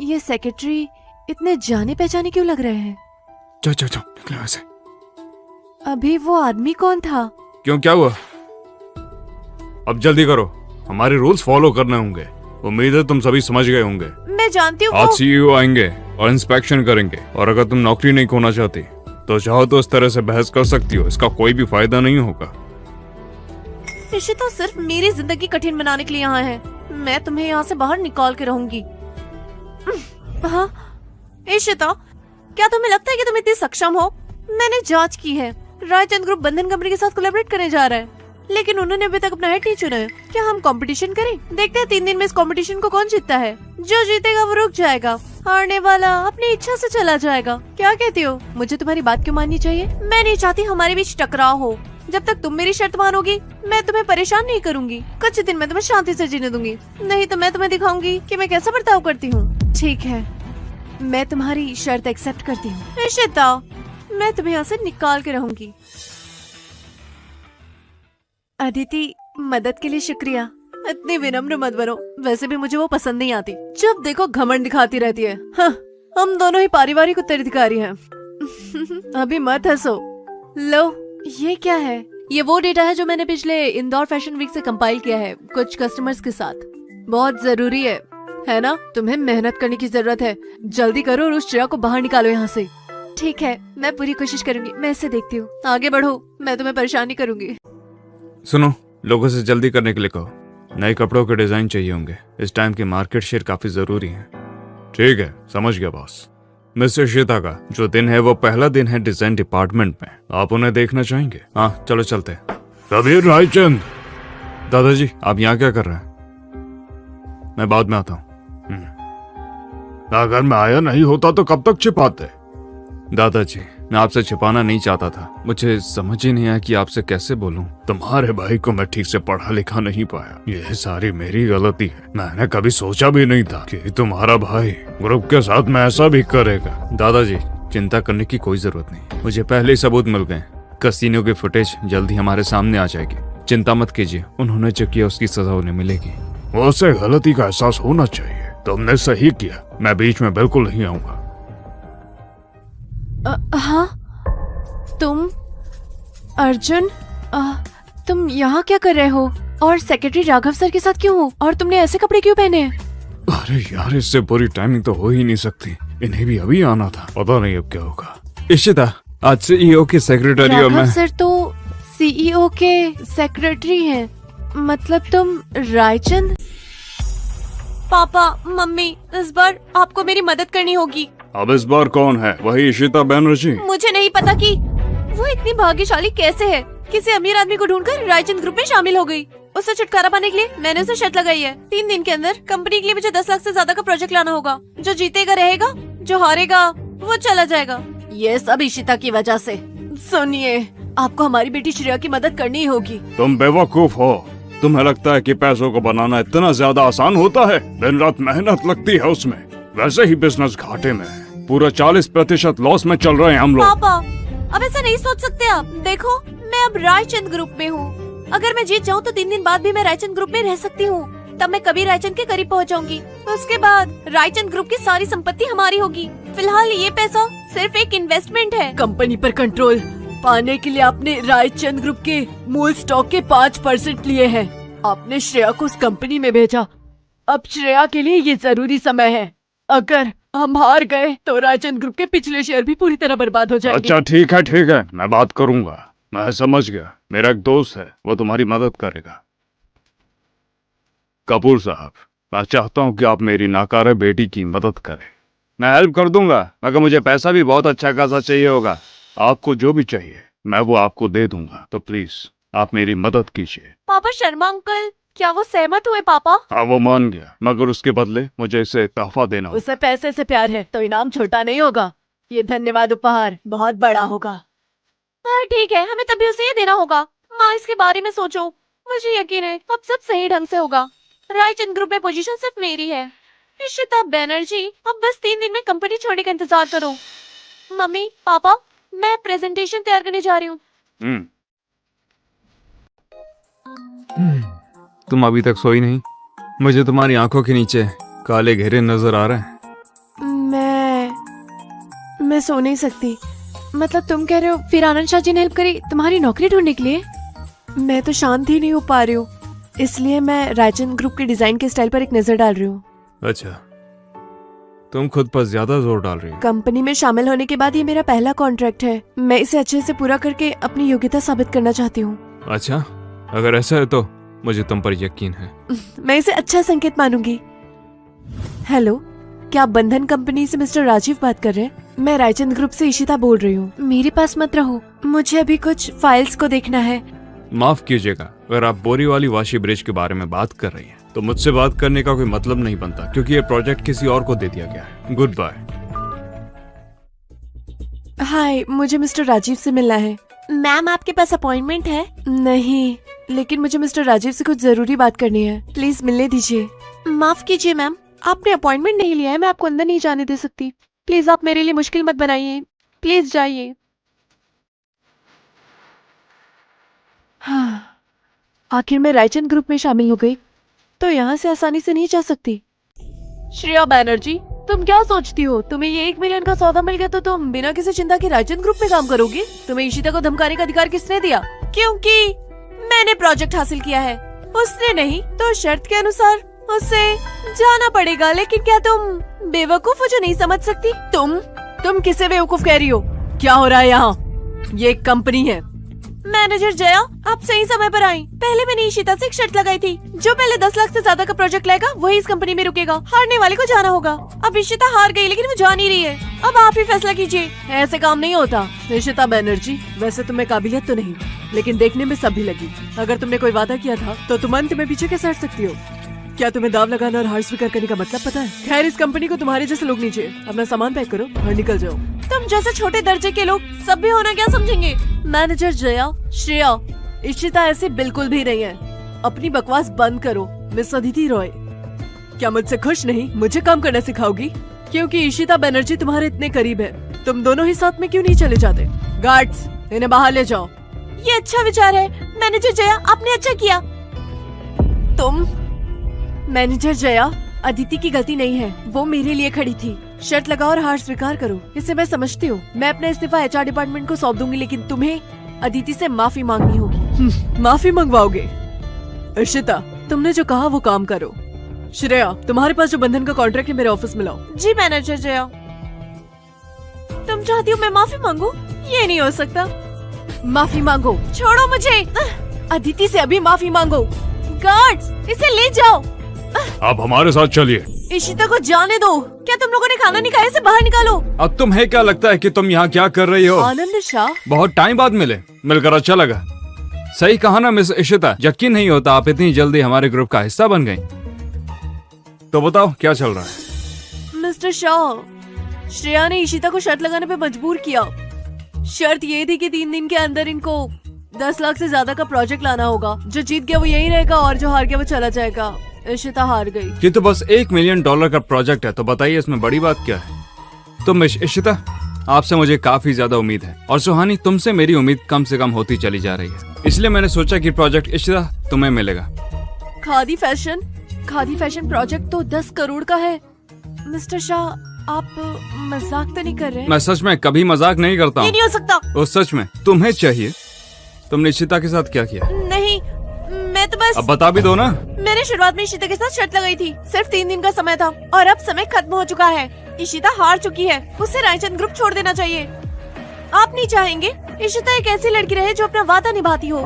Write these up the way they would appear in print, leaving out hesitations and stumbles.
ये सेक्रेटरी इतने जाने पहचाने क्यों लग रहे हैं? जाओ जाओ जाओ, निकलो यहाँ से। अभी वो आदमी कौन था? क्यों, क्या हुआ? अब जल्दी करो, हमारे रूल्स फॉलो करने होंगे। उम्मीद है तुम सभी समझ गए होंगे। मैं जानती हूँ। आज सीईओ आएंगे और इंस्पेक्शन करेंगे, और अगर तुम नौकरी नहीं खोना चाहती तो चाहो तो इस तरह से बहस कर सकती हो, इसका कोई भी फायदा नहीं होगा। इशिता सिर्फ मेरी जिंदगी कठिन बनाने के लिए यहाँ है। मैं तुम्हें यहाँ से बाहर निकाल के रहूंगी। हाँ इशिता, क्या तुम्हें लगता है कि तुम इतनी सक्षम हो? मैंने जांच की है, रायचंद ग्रुप बंधन कंपनी के साथ कोलैबोरेट करने जा रहा है, लेकिन उन्होंने अभी तक अपना हेड नहीं चुना है। क्या हम कंपटीशन करें? देखते हैं 3 दिन में इस कंपटीशन को कौन जीतता है। जो जीतेगा वो रुक जाएगा, हारने वाला अपनी इच्छा से चला जाएगा। क्या कहती हो? मुझे तुम्हारी बात क्यों माननी चाहिए? मैं नहीं चाहती हमारे बीच टकराव हो। जब तक तुम मेरी शर्त मानोगी मैं तुम्हें परेशान नहीं करूंगी। कुछ दिन मैं तुम्हें शांति से जीने दूंगी, नहीं तो मैं तुम्हें दिखाऊंगी कि मैं कैसा बर्ताव करती हूँ। ठीक है, मैं तुम्हारी शर्त एक्सेप्ट करती हूँ। इशिता, मैं तुम्हें यहाँ से निकाल के रहूंगी। अदिति, मदद के लिए शुक्रिया। इतनी विनम्र मत बनो, वैसे भी मुझे वो पसंद नहीं आती। जब देखो घमंड दिखाती रहती है। हाँ, हम दोनों ही पारिवारिक उत्तराधिकारी हैं। अभी मत हंसो। लो, ये क्या है? ये वो डेटा है जो मैंने पिछले इंदौर फैशन वीक से कंपाइल किया है कुछ कस्टमर्स के साथ। बहुत जरूरी है ना? तुम्हें मेहनत करने की जरूरत है। जल्दी करो और उस चिड़ा को बाहर निकालो यहाँ से। ठीक है, मैं पूरी कोशिश करूंगी। मैं इसे देखती हूँ। आगे बढ़ो, मैं तुम्हें परेशान नहीं करूंगी। सुनो, लोगों से जल्दी करने के लिए कहो। नए कपड़ों के डिजाइन चाहिए होंगे, इस टाइम की मार्केट शेयर काफी जरूरी है। ठीक है, समझ गया बॉस। मिस्टर श्वेता का जो दिन है वो पहला दिन है डिजाइन डिपार्टमेंट में। आप उन्हें देखना चाहेंगे? हाँ चलो चलते। कबीर रायचंद। दादाजी, आप यहाँ क्या कर रहे हैं? मैं बाद में आता हूँ। अगर मैं आया नहीं होता तो कब तक छिपाते? दादाजी, मैं आपसे छिपाना नहीं चाहता था, मुझे समझ ही नहीं आया कि आपसे कैसे बोलूं। तुम्हारे भाई को मैं ठीक से पढ़ा लिखा नहीं पाया, ये सारी मेरी गलती है। मैंने कभी सोचा भी नहीं था कि तुम्हारा भाई ग्रुप के साथ में ऐसा भी करेगा। दादाजी, चिंता करने की कोई जरूरत नहीं, मुझे पहले ही सबूत मिल गए। कसिनो की फुटेज जल्दी हमारे सामने आ जाएगी। चिंता मत कीजिए, उन्होंने जो किया उसकी सजा उन्हें मिलेगी। उसे गलती का एहसास होना चाहिए। तुमने सही किया, मैं बीच में बिल्कुल नहीं आऊंगा। हाँ, तुम अर्जुन, तुम यहाँ क्या कर रहे हो? और सेक्रेटरी राघव सर के साथ क्यों हो? और तुमने ऐसे कपड़े क्यों पहने हैं? अरे यार, इससे बुरी टाइमिंग तो हो ही नहीं सकती। इन्हें भी अभी आना था, पता नहीं अब क्या होगा। इशिता, आज सीईओ के सेक्रेटरी और मैं। राघव सर तो सीईओ के सेक्रेटरी हैं। मतलब तुम रायचंद? पापा, मम्मी, इस बार आपको मेरी मदद करनी होगी। अब इस बार कौन है? वही इशिता बनर्जी? मुझे नहीं पता कि वो इतनी भाग्यशाली कैसे है। किसी अमीर आदमी को ढूंढकर रायचंद ग्रुप में शामिल हो गई। उससे छुटकारा पाने के लिए मैंने उसे शर्त लगाई है। 3 दिन के अंदर कंपनी के लिए मुझे 10 लाख से ज्यादा का प्रोजेक्ट लाना होगा। जो जीतेगा रहेगा, जो हारेगा वो चला जाएगा। ये सब इशिता की वजह से। सुनिए, आपको हमारी बेटी श्रेया की मदद करनी होगी। तुम बेवकूफ हो। तुम्हें लगता है कि पैसों को बनाना इतना ज्यादा आसान होता है? दिन रात मेहनत लगती है उसमें। वैसे ही बिजनेस घाटे में है, पूरा 40% लॉस में चल रहे हैं हम लोग। पापा, अब ऐसा नहीं सोच सकते आप। देखो, मैं अब रायचंद ग्रुप में हूँ। अगर मैं जीत जाऊँ तो 3 दिन बाद भी मैं रायचंद ग्रुप में रह सकती हूँ। तब मैं कभी रायचंद के करीब पहुँच जाऊंगी। उसके बाद रायचंद ग्रुप की सारी संपत्ति हमारी होगी। फिलहाल ये पैसा सिर्फ एक इन्वेस्टमेंट है। कंपनी पर कंट्रोल पाने के लिए आपने रायचंद ग्रुप के मूल स्टॉक के 5% लिए हैं। आपने श्रेया को उस कंपनी में भेजा। अब श्रेया के लिए ये जरूरी समय है। अगर हम हार गए तो रायचंद ग्रुप के पिछले शेयर भी पूरी तरह बर्बाद हो जाएंगे। अच्छा ठीक है, मैं बात करूंगा। मैं समझ गया, मेरा एक दोस्त है, वो तुम्हारी मदद करेगा। कपूर साहब, मैं चाहता हूँ कि आप मेरी नाकारा बेटी की मदद करें। मैं हेल्प कर दूंगा, मगर मुझे पैसा भी बहुत अच्छा खासा चाहिए होगा। आपको जो भी चाहिए मैं वो आपको दे दूंगा, तो प्लीज आप मेरी मदद कीजिए। पापा, शर्मा अंकल, क्या वो सहमत हुए? पापा, हाँ, वो मान गया, मगर उसके बदले मुझे इसे तोहफा देना होगा। उसे पैसे से प्यार है तो इनाम छोटा नहीं होगा। ये धन्यवाद उपहार बहुत बड़ा होगा। ठीक है, हमें तभी उसे ये देना होगा। माँ, इसके बारे में सोचो। मुझे यकीन है अब सब सही ढंग से होगा। रायचंद ग्रुप में पोजीशन सिर्फ मेरी है। इशिता बनर्जी, अब बस 3 दिन में कंपनी छोड़ने का इंतजार करो। मम्मी, पापा, मैं प्रेजेंटेशन तैयार करने जा रही हूँ। तुम अभी तक सोई नहीं? मुझे तुम्हारी आंखों के नीचे काले घेरे नजर आ रहे हैं। मैं सो नहीं सकती। मतलब तुम कह रहे हो फिर आनंद शाह जी ने हेल्प करी तुम्हारी नौकरी ढूंढने के लिए? मैं तो शांत ही नहीं हो पा रही हूँ, इसलिए मैं रायचंद ग्रुप के डिजाइन के स्टाइल पर एक नजर डाल रही हूँ। अच्छा, तुम खुद पर ज्यादा जोर डाल रही हो। कंपनी में शामिल होने के बाद ये मेरा पहला कॉन्ट्रैक्ट है। मैं इसे अच्छे से पूरा करके अपनी योग्यता साबित करना चाहती हूँ। अच्छा, अगर ऐसा है तो मुझे तुम पर यकीन है। मैं इसे अच्छा संकेत मानूंगी। हेलो, क्या आप बंधन कंपनी से मिस्टर राजीव बात कर रहे हैं? मैं रायचंद ग्रुप से इशिता बोल रही हूँ। मेरे पास मत रहो, मुझे अभी कुछ फाइल्स को देखना है। माफ कीजिएगा, अगर आप बोरीवाली वाशी ब्रिज के बारे में बात कर रही हैं तो मुझसे बात करने का कोई मतलब नहीं बनता, क्योंकि ये प्रोजेक्ट किसी और को दे दिया गया है। Good bye. हाय, मुझे मिस्टर राजीव से मिलना है। मैम, आपके पास अपॉइंटमेंट है? नहीं, लेकिन मुझे मिस्टर राजीव से कुछ जरूरी बात करनी है। प्लीज मिलने दीजिए। माफ कीजिए मैम, आपने अपॉइंटमेंट नहीं लिया है, मैं आपको अंदर नहीं जाने दे सकती। प्लीज आप मेरे लिए मुश्किल मत बनाइए, प्लीज जाइए। हाँ, आखिर मैं रायचंद ग्रुप में शामिल हो गई, तो यहाँ से आसानी से नहीं जा सकती। श्रेया बैनर्जी, तुम क्या सोचती हो? तुम्हें ये 1 मिलियन का सौदा मिल गया तो तुम बिना किसी चिंता के रायचंद ग्रुप में काम करोगी? तुम्हें इशिता को धमकाने का अधिकार किसने दिया? क्योंकि मैंने प्रोजेक्ट हासिल किया है, उसने नहीं। तो शर्त के अनुसार उसे जाना पड़ेगा। लेकिन क्या तुम बेवकूफ हो जो नहीं समझ सकती? तुम किसे बेवकूफ कह रही हो? क्या हो रहा है यहाँ? ये एक कंपनी है। मैनेजर जया, आप सही समय पर आई। पहले मैंने इशिता से एक शर्त लगाई थी, जो पहले 10 लाख से ज्यादा का प्रोजेक्ट लाएगा वही इस कंपनी में रुकेगा। हारने वाले को जाना होगा। अब इशिता हार गई, लेकिन वो जा नहीं रही है। अब आप ही फैसला कीजिए। ऐसे काम नहीं होता। इशिता बैनर्जी, वैसे तुम्हें काबिलियत तो नहीं, लेकिन देखने में सब भी लगी। अगर तुमने कोई वादा किया था तो तुम अंत में पीछे कैसे हट सकती हो? क्या तुम्हें दाव लगाना और हार स्वीकार करने का मतलब पता है? खैर, इस कंपनी को तुम्हारे जैसे लोग नहीं चाहिए। अपना सामान पैक करो और निकल जाओ। तुम जैसे छोटे दर्जे के लोग सभ्य होना क्या समझेंगे? मैनेजर जया, श्रेया, इशिता ऐसे बिल्कुल भी नहीं है। अपनी बकवास बंद करो। मिस अदिति रॉय, क्या मुझसे खुश नहीं? मुझे काम करना सिखाओगी? क्योंकि इशिता बनर्जी तुम्हारे इतने करीब है। तुम दोनों ही साथ में क्यों नहीं चले जाते? गार्ड्स, इन्हें बाहर ले जाओ। ये अच्छा विचार है मैनेजर जया, आपने अच्छा किया। तुम मैनेजर जया, अदिति की गलती नहीं है, वो मेरे लिए खड़ी थी। शर्त लगाओ और हार स्वीकार करो। इसे मैं समझती हूँ। मैं अपना इस्तीफा HR डिपार्टमेंट को सौंप दूंगी, लेकिन तुम्हें अदिति से माफी मांगनी होगी। माफी मंगवाओगे? इशिता, तुमने जो कहा वो काम करो। श्रेया, तुम्हारे पास जो बंधन का कॉन्ट्रैक्ट है मेरे ऑफिस में लाओ। जी मैनेजर जया। तुम चाहती हो मैं माफी मांगू? ये नहीं हो सकता। माफी मांगो। छोड़ो मुझे। अदिति से अभी माफी मांगो। गार्ड्स, इसे ले जाओ। आप हमारे साथ चलिए। इशिता को जाने दो। क्या तुम लोगों ने खाना नहीं खाया? इसे बाहर निकालो। अब तुम्हें क्या लगता है कि तुम यहाँ क्या कर रही हो? आनंद शाह, बहुत टाइम बाद मिलकर अच्छा लगा। सही कहा ना मिस इशिता, यकीन नहीं होता आप इतनी जल्दी हमारे ग्रुप का हिस्सा बन गई। तो बताओ क्या चल रहा है? मिस्टर शाह, श्रेया ने इशिता को शर्त लगाने पे मजबूर किया। शर्त ये थी कि 3 दिन के अंदर इनको 10 लाख से ज्यादा का प्रोजेक्ट लाना होगा। जो जीत गया वो यही रहेगा और जो हार गया वो चला जाएगा। इशिता हार गई। ये तो बस $1 मिलियन का प्रोजेक्ट है, तो बताइए इसमें बड़ी बात क्या है? तो मिस इशिता, आपसे मुझे काफी ज्यादा उम्मीद है, और सुहानी, तुमसे मेरी उम्मीद कम से कम होती चली जा रही है। इसलिए मैंने सोचा कि प्रोजेक्ट इशिता तुम्हें मिलेगा। खादी फैशन प्रोजेक्ट तो 10 करोड़ का है। मिस्टर शाह, आप मजाक तो नहीं कर रहे? मैं सच में कभी मजाक नहीं करता ये हूँ। नहीं हो सकता। वो सच में तुम्हें चाहिए। तुमने इशिता के साथ क्या किया? नहीं, मैं तो बस। अब बता भी दो ना। मैंने शुरुआत में इशिता के साथ शर्त लगाई थी। सिर्फ 3 दिन का समय था और अब समय खत्म हो चुका है। इशिता हार चुकी है। उसे रायचंद ग्रुप छोड़ देना चाहिए। आप नहीं चाहेंगे इशिता एक ऐसी लड़की रहे जो अपना वादा निभाती हो?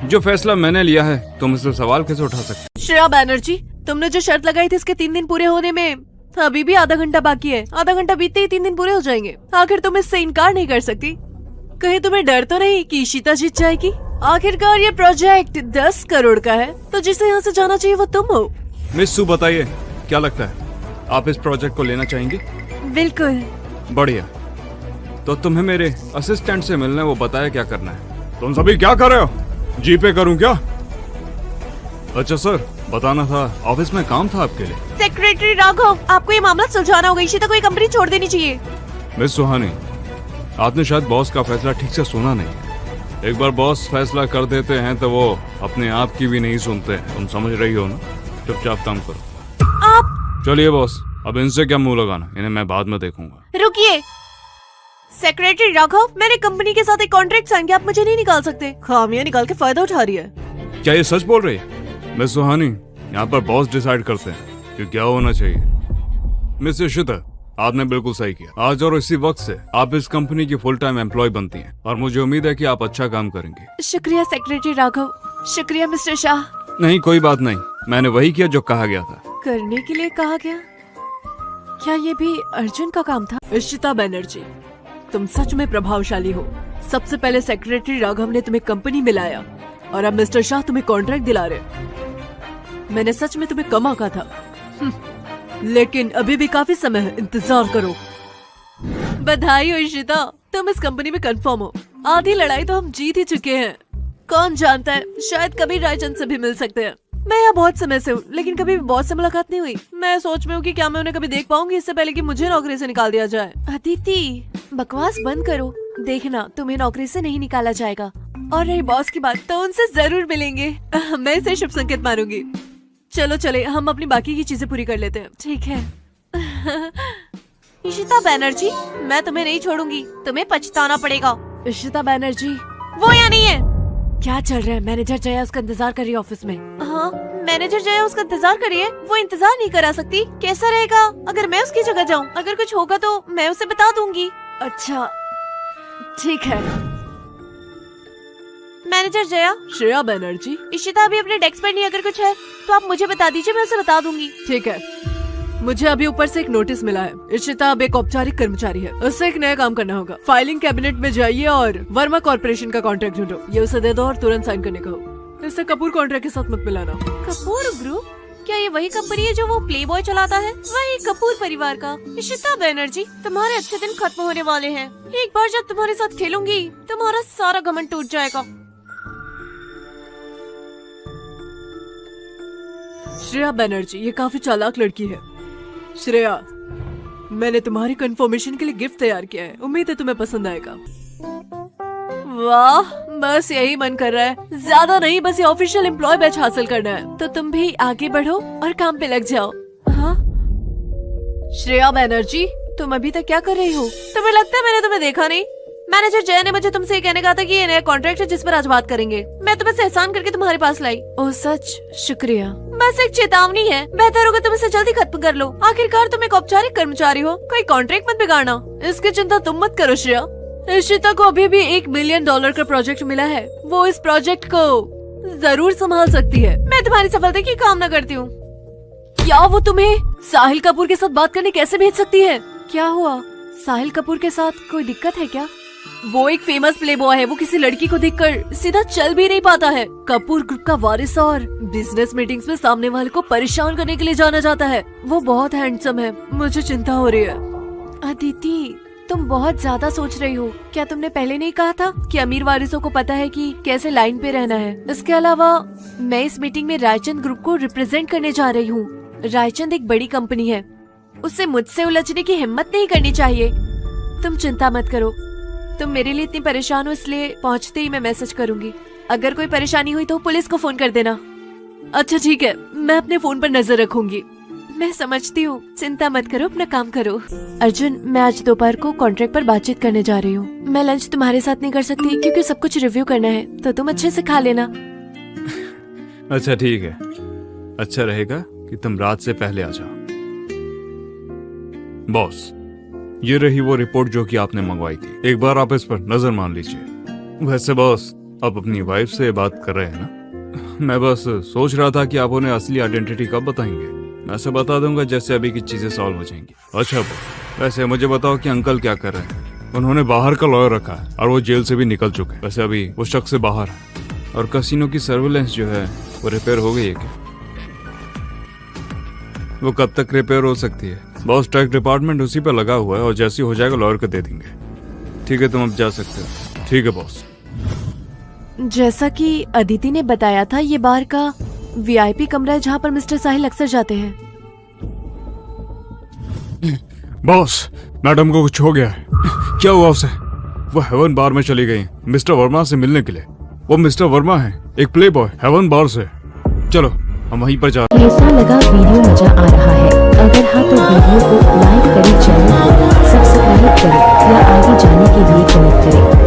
जो फैसला मैंने लिया है तुम इससे सवाल कैसे उठा सकते? श्रेया बैनर्जी, तुमने जो शर्त लगाई थी इसके 3 दिन पूरे होने में अभी भी आधा घंटा बाकी है। आधा घंटा बीतते ही 3 दिन पूरे हो जाएंगे। आखिर तुम इससे इनकार नहीं कर सकती? कहीं तुम्हें डर तो नहीं कि इशिता जीत जाएगी? आखिरकार ये प्रोजेक्ट 10 करोड़ का है, तो जिसे यहाँ से जाना चाहिए वो तुम हो। मिस सू, बताइए क्या लगता है, आप इस प्रोजेक्ट को लेना चाहेंगी? बिल्कुल। बढ़िया, तो तुम्हें मेरे असिस्टेंट से मिलना है, वो बताया क्या करना है। तुम सभी क्या कर रहे हो? जीपे करूं क्या? अच्छा सर, बताना था, ऑफिस में काम था आपके लिए। सेक्रेटरी राघव, आपको ये मामला सुलझाना होगा। इशिता को ये कंपनी छोड़ देनी चाहिए। मिस सुहानी, आपने शायद बॉस का फैसला ठीक से सुना नहीं। एक बार बॉस फैसला कर देते हैं तो वो अपने आप की भी नहीं सुनते। तुम समझ रही हो ना? चुपचाप काम करो। आप चलिए बॉस, अब इनसे क्या मुंह लगाना, इन्हें मैं बाद में देखूंगा। रुकिए, सेक्रेटरी राघव, मैंने कंपनी के साथ एक कॉन्ट्रैक्ट साइन किया, आप मुझे नहीं निकाल सकते। खामियां निकाल के फायदा उठा रही है। क्या ये सच बोल रही है? मिस सुहानी, यहाँ पर बॉस डिसाइड करते हैं कि क्या होना चाहिए। मिस इशिता, आपने बिल्कुल सही किया। आज और इसी वक्त से आप इस कंपनी की फुल टाइम एम्प्लॉय बनती हैं और मुझे उम्मीद है कि आप अच्छा काम करेंगे। शुक्रिया सेक्रेटरी राघव। शुक्रिया मिस्टर शाह। नहीं, कोई बात नहीं, मैंने वही किया जो कहा गया था। करने के लिए कहा गया? क्या ये भी अर्जुन का काम था? इशिता बनर्जी, तुम सच में प्रभावशाली हो। सबसे पहले सेक्रेटरी राघव ने तुम्हें कंपनी में लाया और अब मिस्टर शाह तुम्हें कॉन्ट्रैक्ट दिला रहे। मैंने सच में तुम्हें कम आंका था। लेकिन अभी भी काफी समय है, इंतजार करो। बधाई हो इशिता, तुम इस कंपनी में कंफर्म हो। आधी लड़ाई तो हम जीत ही चुके हैं। कौन जानता है, शायद कभी रायचंद से भी मिल सकते हैं। मैं यहाँ बहुत समय से हूँ, लेकिन कभी भी बॉस से मुलाकात नहीं हुई। मैं सोच में हूँ कि क्या मैं उन्हें कभी देख पाऊंगी इससे पहले कि मुझे नौकरी से निकाल दिया जाए। अदिति, बकवास बंद करो। देखना, तुम्हें नौकरी से नहीं निकाला जाएगा। और रही बॉस की बात, तो उनसे जरूर मिलेंगे। मैं इसे शुभ संकेत मानूंगी। चलो चले, हम अपनी बाकी की चीजें पूरी कर लेते हैं। ठीक है। इशिता बनर्जी, मैं तुम्हें नहीं छोड़ूंगी, तुम्हें पछताना पड़ेगा। इशिता बनर्जी, वो यहाँ नहीं है। क्या चल रहा है? मैनेजर जया उसका इंतजार कर रही है ऑफिस में। हाँ, मैनेजर जया उसका इंतजार करिए। वो इंतजार नहीं करा सकती। कैसा रहेगा अगर मैं उसकी जगह जाऊँ? अगर कुछ होगा तो मैं उसे बता दूंगी। अच्छा, ठीक है। मैनेजर जया। श्रेया बनर्जी। इशिता अभी अपने डेस्क पर नहीं, अगर कुछ है तो आप मुझे बता दीजिए, मैं उसे बता दूंगी। ठीक है। मुझे अभी ऊपर से एक नोटिस मिला है। इशिता अब एक औपचारिक कर्मचारी है, उससे एक नया काम करना होगा। फाइलिंग कैबिनेट में जाइए और वर्मा कॉर्पोरेशन का कॉन्ट्रैक्ट ढूंढो। ये उसे दे दो और तुरंत साइन करने कहो। इससे कपूर कॉन्ट्रैक्ट के साथ मत मिलाना। कपूर ग्रुप? क्या ये वही कंपनी है जो वो प्ले बॉय चलाता है? वही कपूर परिवार का। इशिता बनर्जी, तुम्हारे अच्छे दिन खत्म होने वाले हैं। एक बार जब तुम्हारे साथ खेलूंगी, तुम्हारा सारा घमंड टूट जाएगा। श्रेया बनर्जी, ये काफी चालाक लड़की है। श्रेया, मैंने तुम्हारी कंफर्मेशन के लिए गिफ्ट तैयार किया है, उम्मीद है तुम्हें पसंद आएगा। वाह, बस यही मन कर रहा है। ज्यादा नहीं, बस ये ऑफिशियल एम्प्लॉय बैच हासिल करना है। तो तुम भी आगे बढ़ो और काम पे लग जाओ। हाँ श्रेया बनर्जी, तुम अभी तक क्या कर रही हो? तुम्हें लगता है मैंने तुम्हें देखा नहीं? मैनेजर जय ने मुझे तुमसे ये कहने कहा था कि ये नया कॉन्ट्रैक्ट है जिस पर आज बात करेंगे। मैं तुम्हें से एहसान करके तुम्हारे पास लाई। ओह सच? शुक्रिया। बस एक चेतावनी है, बेहतर होगा तुम इसे जल्दी खत्म कर लो। आखिरकार तुम एक औपचारिक कर्मचारी हो, कोई कॉन्ट्रैक्ट मत बिगाड़ना। इसकी चिंता तुम मत करो श्रेया। इशिता को अभी भी $1 मिलियन का प्रोजेक्ट मिला है। वो इस प्रोजेक्ट को जरूर संभाल सकती है। मैं तुम्हारी सफलता की कामना करती हूँ। क्या वो तुम्हें साहिल कपूर के साथ बात करने कैसे भेज सकती है? क्या हुआ? साहिल कपूर के साथ कोई दिक्कत है क्या? वो एक फेमस प्लेबॉय है। वो किसी लड़की को देखकर सीधा चल भी नहीं पाता है। कपूर ग्रुप का वारिस और बिजनेस मीटिंग्स में सामने वाले को परेशान करने के लिए जाना जाता है। वो बहुत हैंडसम है। मुझे चिंता हो रही है। अदिति, तुम बहुत ज्यादा सोच रही हो। क्या तुमने पहले नहीं कहा था कि अमीर वारिसों को पता है कि कैसे लाइन पे रहना है? इसके अलावा मैं इस मीटिंग में रायचंद ग्रुप को रिप्रेजेंट करने जा रही हूँ। रायचंद एक बड़ी कंपनी है, उससे मुझसे उलझने की हिम्मत नहीं करनी चाहिए। तुम चिंता मत करो। तुम मेरे लिए इतनी परेशान हो, इसलिए पहुँचते ही मैं मैसेज करूंगी। अगर कोई परेशानी हुई तो पुलिस को फोन कर देना। अच्छा ठीक है, मैं अपने फोन पर नजर रखूंगी। मैं समझती हूँ, चिंता मत करो, अपना काम करो। अर्जुन, मैं आज दोपहर को कॉन्ट्रैक्ट पर बातचीत करने जा रही हूँ। मैं लंच तुम्हारे साथ नहीं कर सकती क्योंकि सब कुछ रिव्यू करना है, तो तुम अच्छे से खा लेना। अच्छा ठीक है, अच्छा रहेगा कि तुम रात से पहले आ जाओ। बॉस, ये रही वो रिपोर्ट जो कि आपने मंगवाई थी। एक बार आप इस पर नजर मान लीजिए। वैसे बॉस, आप अपनी वाइफ से बात कर रहे हैं ना? मैं बस सोच रहा था कि आप उन्हें असली आइडेंटिटी कब बताएंगे। मैं से बता दूंगा जैसे अभी की चीजें सॉल्व हो जाएंगी। अच्छा बॉस, वैसे मुझे बताओ कि अंकल क्या कर रहे हैं? उन्होंने बाहर का लॉयर रखा है और वो जेल से भी निकल चुके हैं। वैसे अभी वो शख्स से बाहर है और कसिनो की सर्विलेंस जो है वो रिपेयर हो गई है क्या? वो कब तक रिपेयर हो सकती है? बॉस, टैक्स डिपार्टमेंट उसी पे लगा हुआ है और जैसे ही हो जाएगा लॉयर को दे देंगे। ठीक है, तुम अब जा सकते हो। ठीक है बॉस। जैसा कि अदिति ने बताया था, ये बाहर का VIP कमरा है जहाँ पर मिस्टर साहिल अक्सर जाते हैं। बॉस, मैडम को कुछ हो गया है। क्या हुआ उसे? वो हेवन बार में चली गई मिस्टर वर्मा से मिलने के लिए। वो मिस्टर वर्मा है, एक प्ले बॉय हेवन बार से। चलो हम वहीं पर जा। कैसा लगा वीडियो? मजा आ रहा है? अगर हाँ तो वीडियो को लाइक करें, चैनल को सब्सक्राइब सब्सक्राइब करें या आगे जाने के लिए कमेंट करें।